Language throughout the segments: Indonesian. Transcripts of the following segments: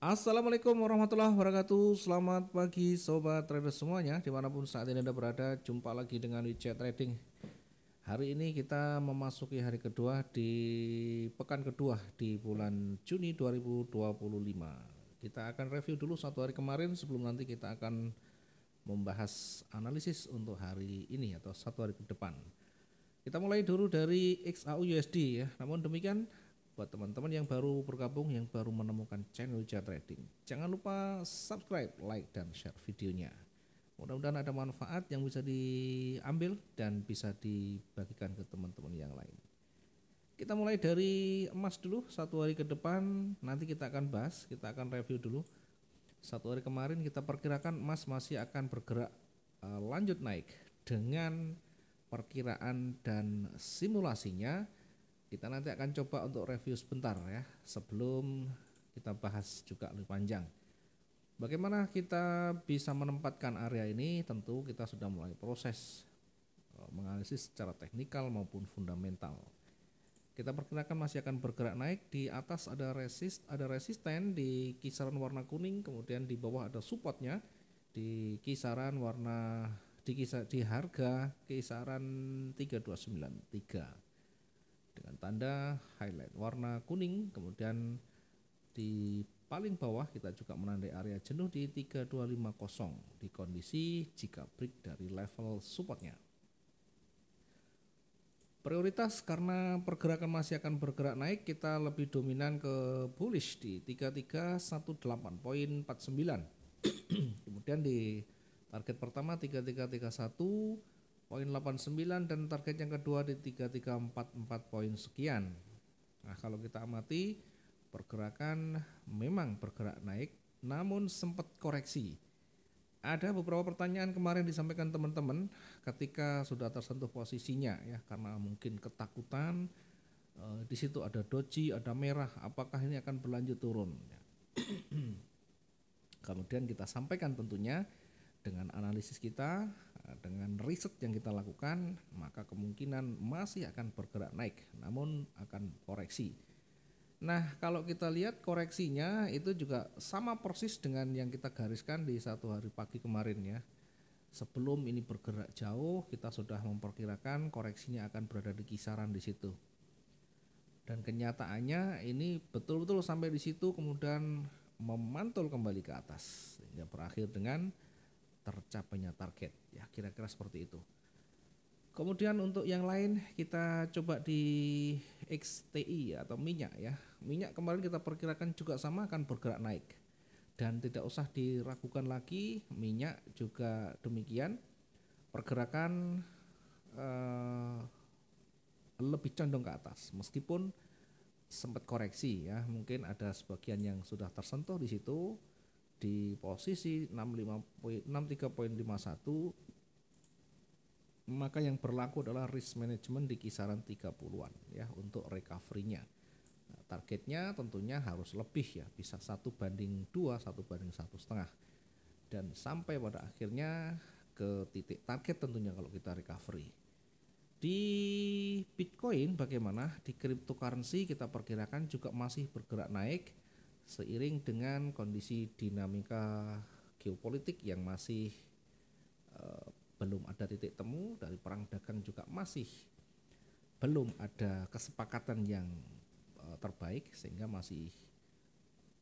Assalamualaikum warahmatullahi wabarakatuh. Selamat pagi sobat trader semuanya, dimanapun saat ini Anda berada. Jumpa lagi dengan WeChat Trading. Hari ini kita memasuki hari kedua di pekan kedua di bulan Juni 2025. Kita akan review dulu satu hari kemarin sebelum nanti kita akan membahas analisis untuk hari ini atau satu hari ke depan. Kita mulai dulu dari XAU USD ya. Namun demikian, buat teman-teman yang baru bergabung, yang baru menemukan channel WeChat Trading, jangan lupa subscribe, like, dan share videonya. Mudah-mudahan ada manfaat yang bisa diambil dan bisa dibagikan ke teman-teman yang lain. Kita mulai dari emas dulu, satu hari ke depan nanti kita akan bahas, kita akan review dulu. Satu hari kemarin kita perkirakan emas masih akan bergerak lanjut naik dengan perkiraan dan simulasinya. Kita nanti akan coba untuk review sebentar ya, sebelum kita bahas juga lebih panjang. Bagaimana kita bisa menempatkan area ini? Tentu kita sudah mulai proses menganalisis secara teknikal maupun fundamental. Kita perkirakan masih akan bergerak naik. Di atas ada resisten di kisaran warna kuning, kemudian di bawah ada supportnya di kisaran warna di harga kisaran 3293 dengan tanda highlight warna kuning. Kemudian di paling bawah kita juga menandai area jenuh di 3250 di kondisi jika break dari level supportnya. Prioritas karena pergerakan masih akan bergerak naik, kita lebih dominan ke bullish di 3318.49. Kemudian di target pertama 3331.89 dan target yang kedua di 3344 poin sekian. Nah, kalau kita amati pergerakan memang bergerak naik namun sempat koreksi. Ada beberapa pertanyaan kemarin disampaikan teman-teman ketika sudah tersentuh posisinya ya, karena mungkin ketakutan di situ ada doji, ada merah, apakah ini akan berlanjut turun ya. Kemudian kita sampaikan tentunya dengan analisis kita, dengan riset yang kita lakukan, maka kemungkinan masih akan bergerak naik namun akan koreksi. Nah, kalau kita lihat koreksinya itu juga sama persis dengan yang kita gariskan di satu hari pagi kemarin ya. Sebelum ini bergerak jauh, kita sudah memperkirakan koreksinya akan berada di kisaran di situ. Dan kenyataannya ini betul-betul sampai di situ kemudian memantul kembali ke atas sehingga berakhir dengan tercapainya target ya, kira-kira seperti itu. Kemudian untuk yang lain kita coba di XTI atau minyak ya. Minyak kemarin kita perkirakan juga sama akan bergerak naik. Dan tidak usah diragukan lagi, minyak juga demikian. Pergerakan lebih condong ke atas meskipun sempat koreksi ya. Mungkin ada sebagian yang sudah tersentuh di situ di posisi 63.51, maka yang berlaku adalah risk management di kisaran 30-an ya untuk recovery-nya. Nah, targetnya tentunya harus lebih ya, bisa 1/2, 1/1,5 dan sampai pada akhirnya ke titik target tentunya kalau kita recovery. Di Bitcoin bagaimana? Di cryptocurrency kita perkirakan juga masih bergerak naik seiring dengan kondisi dinamika geopolitik yang masih belum ada titik temu dari perang dagang, juga masih belum ada kesepakatan yang terbaik sehingga masih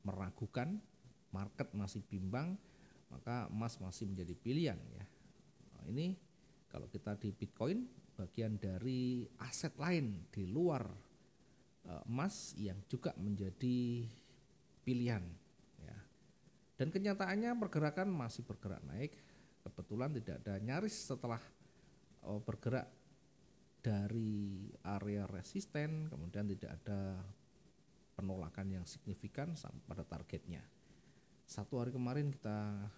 meragukan, market masih bimbang, maka emas masih menjadi pilihan ya. Nah, ini kalau kita di Bitcoin bagian dari aset lain di luar emas yang juga menjadi pilihan ya. Dan kenyataannya pergerakan masih bergerak naik. Kebetulan tidak ada nyaris setelah bergerak dari area resisten, kemudian tidak ada penolakan yang signifikan sampai pada targetnya. Satu hari kemarin kita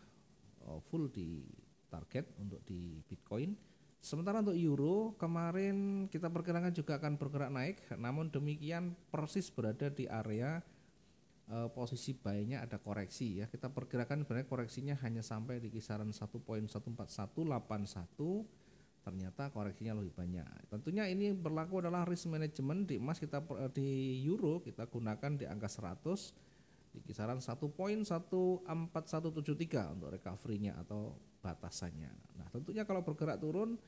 full di target untuk di Bitcoin. Sementara untuk euro kemarin kita perkirakan juga akan bergerak naik, namun demikian persis berada di area posisi buy-nya ada koreksi ya. Kita perkirakan sebenarnya koreksinya hanya sampai di kisaran 1.14181, ternyata koreksinya lebih banyak. Tentunya ini berlaku adalah risk management. Di emas kita di euro kita gunakan di angka 100 di kisaran 1.14173 untuk recovery-nya atau batasannya. Nah, tentunya kalau bergerak turun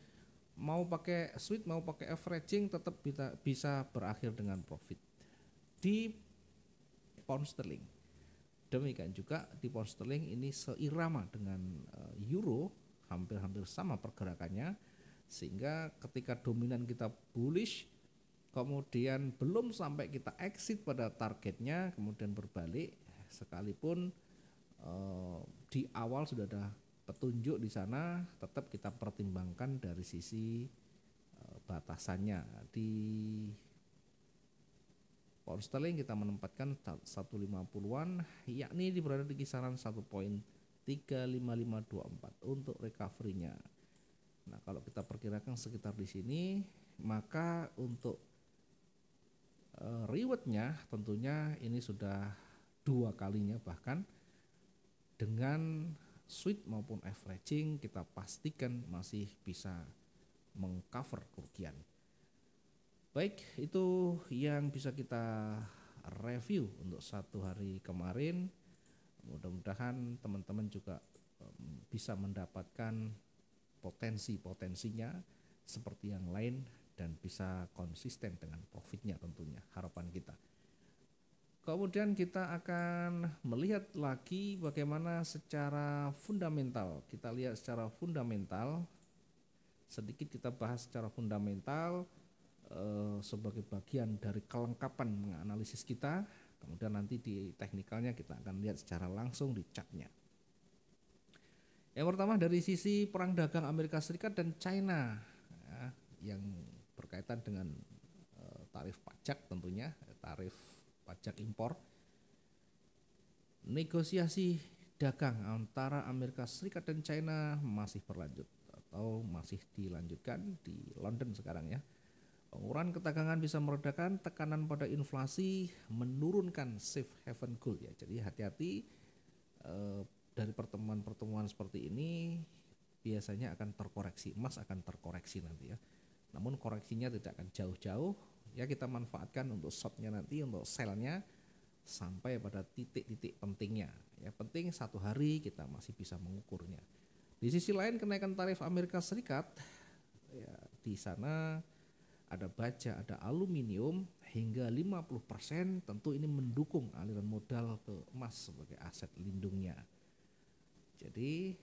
mau pakai sweep mau pakai averaging tetap bisa berakhir dengan profit di pound sterling. Demikian juga di pound sterling ini seirama dengan euro, hampir-hampir sama pergerakannya, sehingga ketika dominan kita bullish, kemudian belum sampai kita exit pada targetnya, kemudian berbalik, sekalipun di awal sudah ada petunjuk di sana, tetap kita pertimbangkan dari sisi batasannya. Di pound sterling kita menempatkan 150-an, yakni berada di kisaran 1.35524 untuk recovery-nya. Nah, kalau kita perkirakan sekitar di sini, maka untuk reward-nya tentunya ini sudah 2 kalinya, bahkan dengan sweep maupun averaging kita pastikan masih bisa mengcover kerugian. Baik, itu yang bisa kita review untuk satu hari kemarin. Mudah-mudahan teman-teman juga bisa mendapatkan potensi-potensinya seperti yang lain dan bisa konsisten dengan profitnya, tentunya harapan kita. Kemudian kita akan melihat lagi bagaimana secara fundamental. Kita lihat secara fundamental, sedikit kita bahas secara fundamental sebagai bagian dari kelengkapan menganalisis kita. Kemudian nanti di teknikalnya kita akan lihat secara langsung di chartnya. Yang pertama dari sisi perang dagang Amerika Serikat dan China, ya, yang berkaitan dengan tarif pajak, tentunya tarif pajak impor. Negosiasi dagang antara Amerika Serikat dan China masih berlanjut atau masih dilanjutkan di London sekarang, ya. Pengurangan ketegangan bisa meredakan tekanan pada inflasi, menurunkan safe haven gold, ya. Jadi hati-hati dari pertemuan-pertemuan seperti ini biasanya akan terkoreksi, emas akan terkoreksi nanti, ya. Namun koreksinya tidak akan jauh-jauh, ya. Kita manfaatkan untuk shortnya nanti, untuk sell-nya sampai pada titik-titik pentingnya. Ya, penting satu hari kita masih bisa mengukurnya. Di sisi lain kenaikan tarif Amerika Serikat, ya, di sana ada baja, ada aluminium hingga 50%, tentu ini mendukung aliran modal ke emas sebagai aset lindungnya. Jadi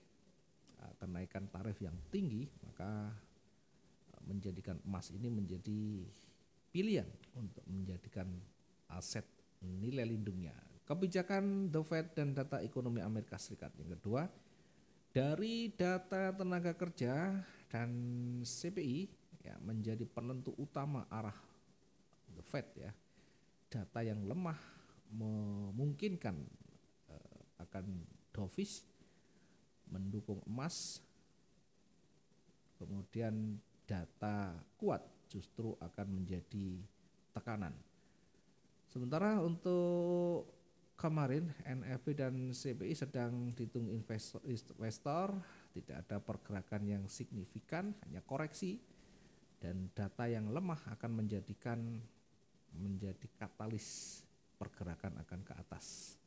kenaikan tarif yang tinggi maka menjadikan emas ini menjadi pilihan untuk menjadikan aset nilai lindungnya. Kebijakan The Fed dan data ekonomi Amerika Serikat. Yang kedua, dari data tenaga kerja dan CPI, ya, menjadi penentu utama arah The Fed, ya. Data yang lemah memungkinkan akan dovish mendukung emas, kemudian data kuat justru akan menjadi tekanan. Sementara untuk kemarin NFP dan CPI sedang dihitung investor, tidak ada pergerakan yang signifikan, hanya koreksi, dan data yang lemah akan menjadi katalis pergerakan akan ke atas.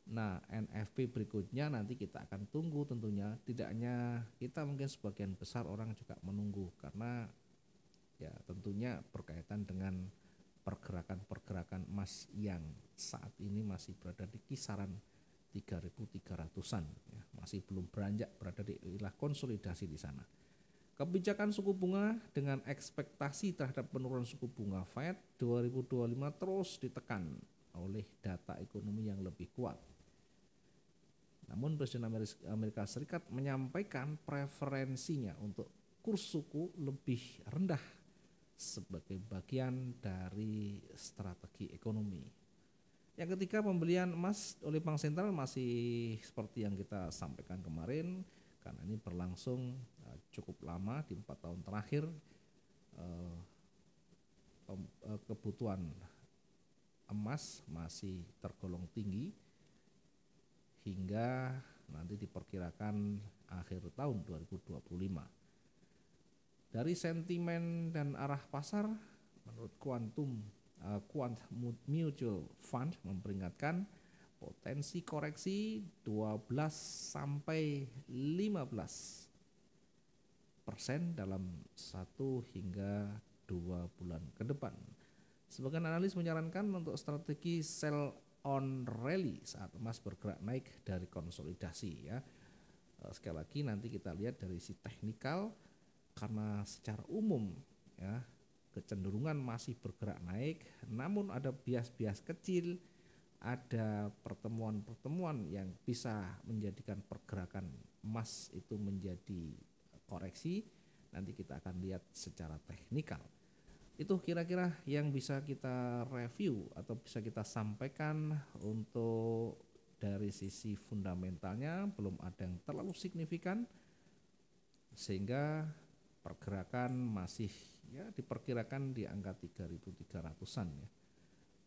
Nah, NFP berikutnya nanti kita akan tunggu tentunya. Tidak hanya kita, mungkin sebagian besar orang juga menunggu, karena ya tentunya berkaitan dengan pergerakan-pergerakan emas yang saat ini masih berada di kisaran 3.300-an, ya, masih belum beranjak berada di wilayah konsolidasi di sana. Kebijakan suku bunga dengan ekspektasi terhadap penurunan suku bunga Fed 2025 terus ditekan oleh data ekonomi yang lebih kuat. Namun Presiden Amerika Serikat menyampaikan preferensinya untuk kurs suku lebih rendah sebagai bagian dari strategi ekonomi. Yang ketiga, pembelian emas oleh Bank Sentral masih seperti yang kita sampaikan kemarin, karena ini berlangsung cukup lama di 4 tahun terakhir. Kebutuhan emas masih tergolong tinggi hingga nanti diperkirakan akhir tahun 2025. Dari sentimen dan arah pasar, menurut Quant Mutual Fund memperingatkan Potensi koreksi 12 sampai 15% dalam 1 hingga 2 bulan ke depan. Sebagian analis menyarankan untuk strategi sell on rally saat emas bergerak naik dari konsolidasi ya. Sekali lagi nanti kita lihat dari si teknikal, karena secara umum ya kecenderungan masih bergerak naik, namun ada bias-bias kecil, ada pertemuan-pertemuan yang bisa menjadikan pergerakan emas itu menjadi koreksi. Nanti kita akan lihat secara teknikal. Itu kira-kira yang bisa kita review atau bisa kita sampaikan. Untuk dari sisi fundamentalnya belum ada yang terlalu signifikan, sehingga pergerakan masih ya diperkirakan di angka 3.300-an ya.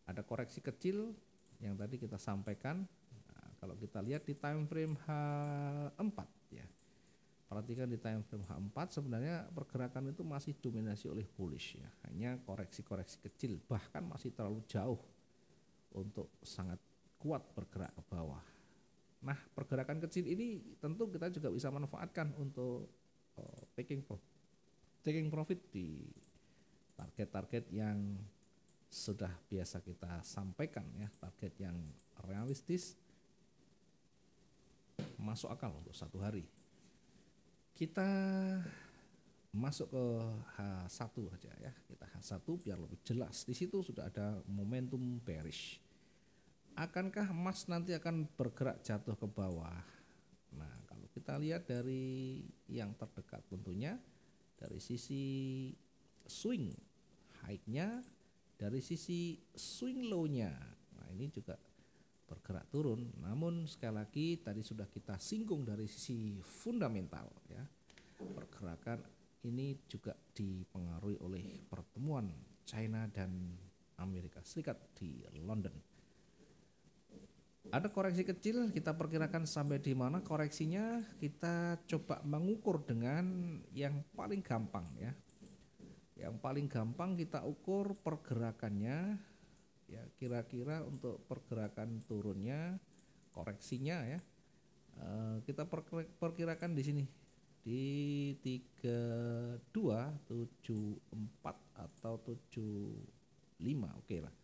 Ada koreksi kecil yang tadi kita sampaikan. Nah, kalau kita lihat di time frame H4 ya. Perhatikan di time frame H4 sebenarnya pergerakan itu masih dominasi oleh bullish ya. Hanya koreksi-koreksi kecil, bahkan masih terlalu jauh untuk sangat kuat bergerak ke bawah. Nah, pergerakan kecil ini tentu kita juga bisa manfaatkan untuk taking profit di target-target yang sudah biasa kita sampaikan ya, target yang realistis, masuk akal untuk satu hari. Kita masuk ke H1 aja ya, kita H1 biar lebih jelas. Di situ sudah ada momentum bearish. Akankah emas nanti akan bergerak jatuh ke bawah? Nah, kalau kita lihat dari yang terdekat tentunya dari sisi swing high-nya, dari sisi swing low-nya. Nah, ini juga bergerak turun, namun sekali lagi tadi sudah kita singgung dari sisi fundamental ya. Pergerakan ini juga dipengaruhi oleh pertemuan China dan Amerika Serikat di London. Ada koreksi kecil, kita perkirakan sampai di mana koreksinya. Kita coba mengukur dengan yang paling gampang ya. Yang paling gampang kita ukur pergerakannya ya, kira-kira untuk pergerakan turunnya, koreksinya ya. Kita perkirakan di sini di 3274 atau 75, oke lah.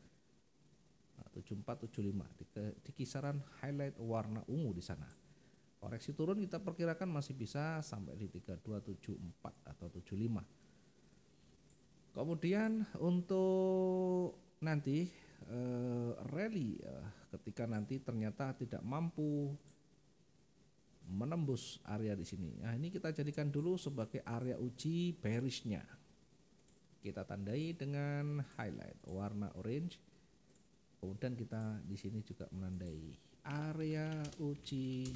7475 di kisaran highlight warna ungu di sana. Koreksi turun kita perkirakan masih bisa sampai di 3274 atau 75. Kemudian untuk nanti rally ketika nanti ternyata tidak mampu menembus area di sini. Nah, ini kita jadikan dulu sebagai area uji bearishnya. Kita tandai dengan highlight warna orange. Kemudian kita di sini juga menandai area uji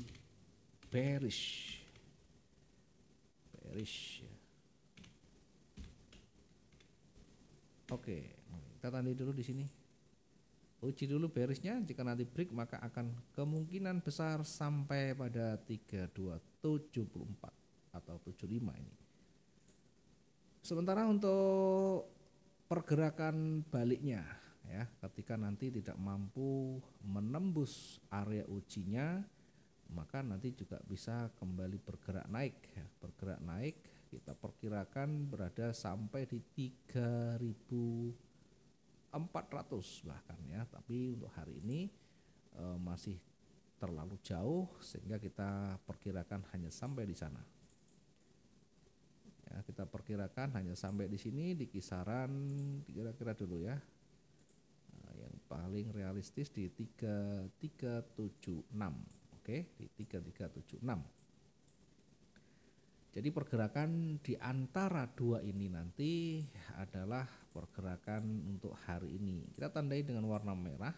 bearish. Bearish ya. Oke, kita tandai dulu di sini. Uji dulu bearishnya, jika nanti break maka akan kemungkinan besar sampai pada 3274 atau 75 ini. Sementara untuk pergerakan baliknya ya, ketika nanti tidak mampu menembus area ujinya, maka nanti juga bisa kembali bergerak naik ya. Bergerak naik kita perkirakan berada sampai di 3.400 bahkan ya, tapi untuk hari ini masih terlalu jauh sehingga kita perkirakan hanya sampai di sana. Ya, kita perkirakan hanya sampai di sini di kisaran kira-kira dulu ya. Yang paling realistis di 3376. Oke, di 3376. Jadi pergerakan di antara dua ini nanti adalah pergerakan untuk hari ini. Kita tandai dengan warna merah.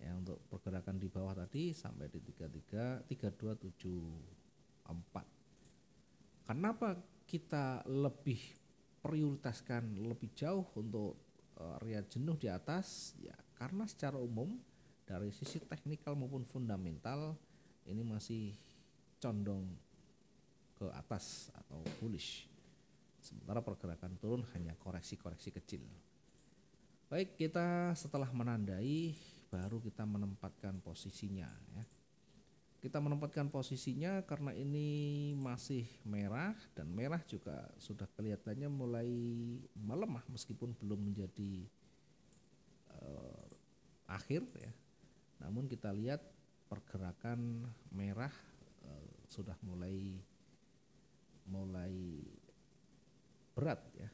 Ya, untuk pergerakan di bawah tadi sampai di 3274. Kenapa kita lebih prioritaskan lebih jauh untuk area jenuh di atas? Ya, karena secara umum dari sisi teknikal maupun fundamental ini masih condong ke atas atau bullish. Sementara pergerakan turun hanya koreksi-koreksi kecil. Baik, kita setelah menandai baru kita menempatkan posisinya ya. Kita menempatkan posisinya karena ini masih merah, dan merah juga sudah kelihatannya mulai melemah meskipun belum menjadi akhir ya. Namun kita lihat pergerakan merah sudah mulai berat ya.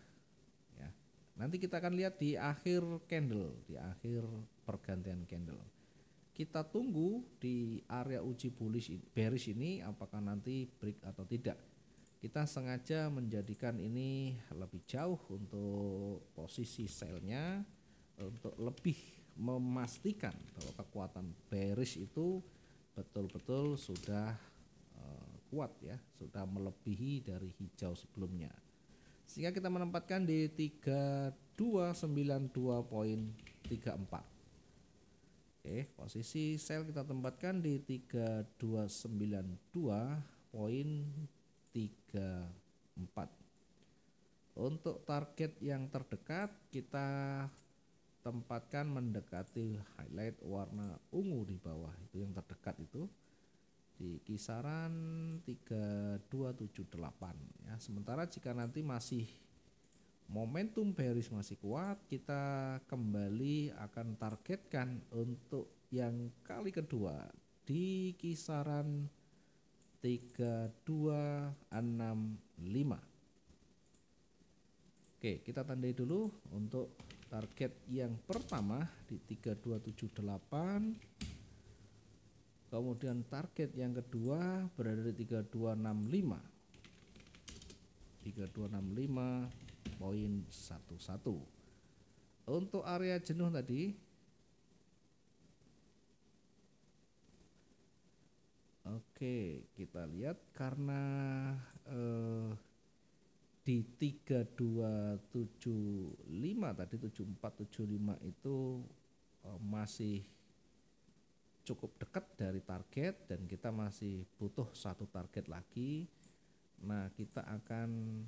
Nanti kita akan lihat di akhir candle, di akhir pergantian candle. Kita tunggu di area uji bearish ini apakah nanti break atau tidak. Kita sengaja menjadikan ini lebih jauh untuk posisi sell-nya, untuk lebih memastikan bahwa kekuatan bearish itu betul-betul sudah kuat ya, sudah melebihi dari hijau sebelumnya. Sehingga kita menempatkan di 3292.34. Oke, posisi sell kita tempatkan di 3292.34. Untuk target yang terdekat kita tempatkan mendekati highlight warna ungu di bawah, itu yang terdekat itu di kisaran 3278 ya. Sementara jika nanti masih momentum bearish masih kuat, kita kembali akan targetkan untuk yang kali kedua di kisaran 3265. Oke, kita tandai dulu untuk target yang pertama di 3278. Kemudian target yang kedua berada di 3265. 3265.11. Untuk area jenuh tadi, oke, kita lihat karena di 3275 tadi 7475 itu masih cukup dekat dari target, dan kita masih butuh satu target lagi. Nah, kita akan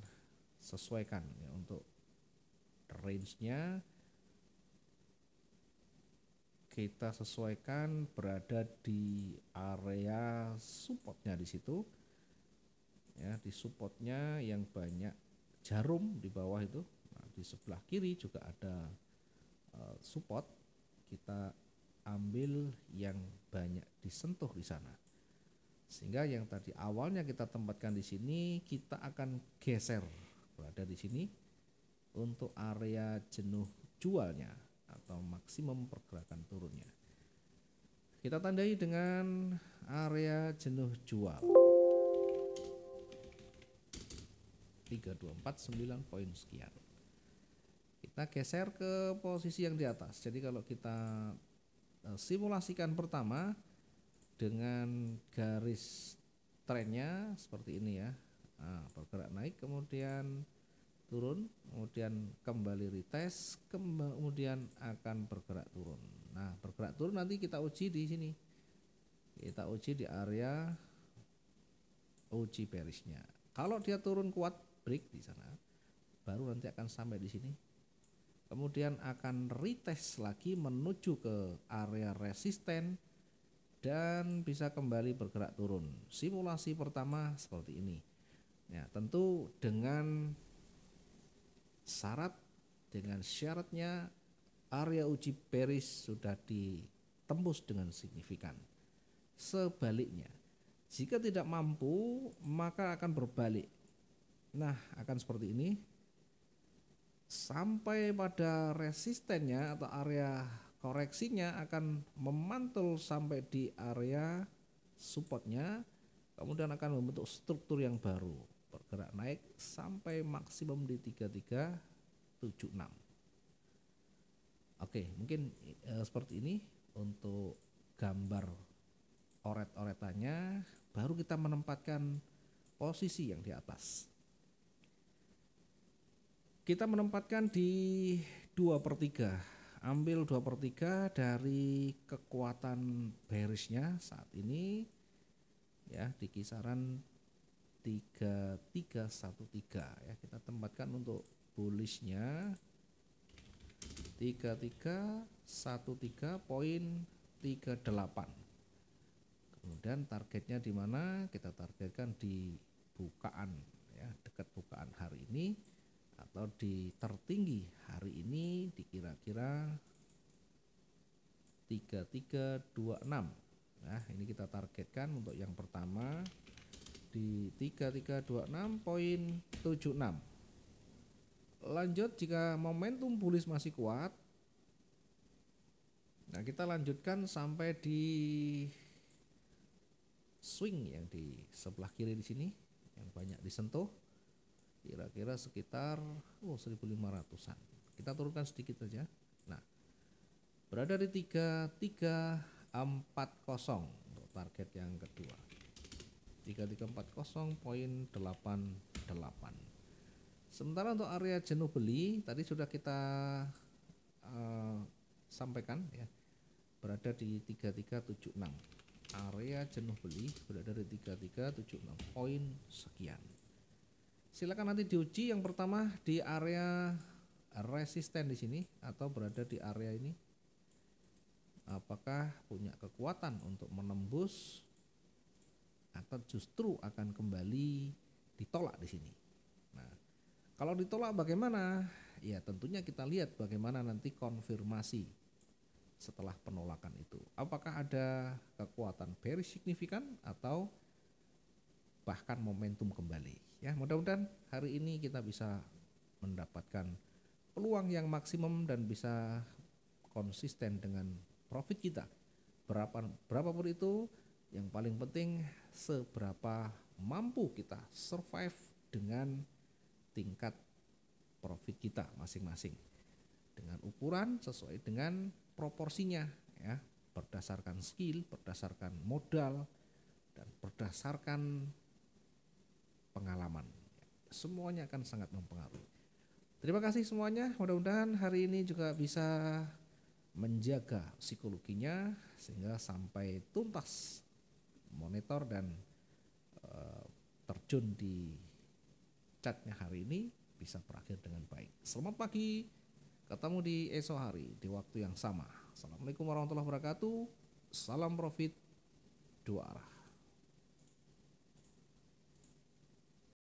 sesuaikan ya untuk range-nya, kita sesuaikan berada di area supportnya di situ ya, di supportnya yang banyak jarum di bawah itu. Nah, di sebelah kiri juga ada support, kita ambil yang banyak disentuh di sana, sehingga yang tadi awalnya kita tempatkan di sini kita akan geser berada di sini untuk area jenuh jualnya atau maksimum pergerakan turunnya. Kita tandai dengan area jenuh jual 3249 poin sekian. Kita geser ke posisi yang di atas. Jadi kalau kita simulasikan pertama dengan garis trennya seperti ini ya, nah, bergerak naik kemudian turun, kemudian kembali retest, kemudian akan bergerak turun. Nah, bergerak turun nanti kita uji di sini, kita uji di area uji bearishnya. Kalau dia turun kuat break di sana, baru nanti akan sampai di sini. Kemudian akan retest lagi menuju ke area resisten dan bisa kembali bergerak turun. Simulasi pertama seperti ini. Ya, tentu dengan syaratnya area uji bearish sudah ditembus dengan signifikan. Sebaliknya, jika tidak mampu maka akan berbalik. Nah, akan seperti ini sampai pada resistennya atau area koreksinya akan memantul sampai di area supportnya, kemudian akan membentuk struktur yang baru, bergerak naik sampai maksimum di 3376. Oke, mungkin seperti ini untuk gambar oret-oretannya. Baru kita menempatkan posisi yang di atas. Kita menempatkan di 2/3, ambil 2/3 dari kekuatan bearishnya saat ini ya, di kisaran 3313 ya. Kita tempatkan untuk bullishnya 33 13.38. Kemudian targetnya di mana? Kita targetkan di bukaan ya, dekat bukaan hari ini atau di tertinggi hari ini di kira-kira 3326. Nah, ini kita targetkan untuk yang pertama di 3326.76. Lanjut, jika momentum bullish masih kuat, nah kita lanjutkan sampai di swing yang di sebelah kiri di sini yang banyak disentuh, kira-kira sekitar 1.500-an. Kita turunkan sedikit saja. Nah, berada di 3340 untuk target yang kedua. 3340.88. Sementara untuk area jenuh beli tadi sudah kita sampaikan ya, berada di 3376. Area jenuh beli berada di 3376 poin sekian. Silakan nanti diuji yang pertama di area resisten di sini atau berada di area ini. Apakah punya kekuatan untuk menembus atau justru akan kembali ditolak di sini. Nah, kalau ditolak bagaimana? Ya tentunya kita lihat bagaimana nanti konfirmasi setelah penolakan itu. Apakah ada kekuatan bearish signifikan atau bahkan momentum kembali. Ya, mudah-mudahan hari ini kita bisa mendapatkan peluang yang maksimum dan bisa konsisten dengan profit kita. Berapapun itu, yang paling penting seberapa mampu kita survive dengan tingkat profit kita masing-masing. Dengan ukuran sesuai dengan proporsinya ya, berdasarkan skill, berdasarkan modal dan berdasarkan pengalaman. Semuanya akan sangat mempengaruhi. Terima kasih semuanya. Mudah-mudahan hari ini juga bisa menjaga psikologinya sehingga sampai tuntas monitor dan terjun di chatnya hari ini bisa berakhir dengan baik. Selamat pagi. Ketemu di esok hari di waktu yang sama. Assalamualaikum warahmatullahi wabarakatuh. Salam profit dua arah.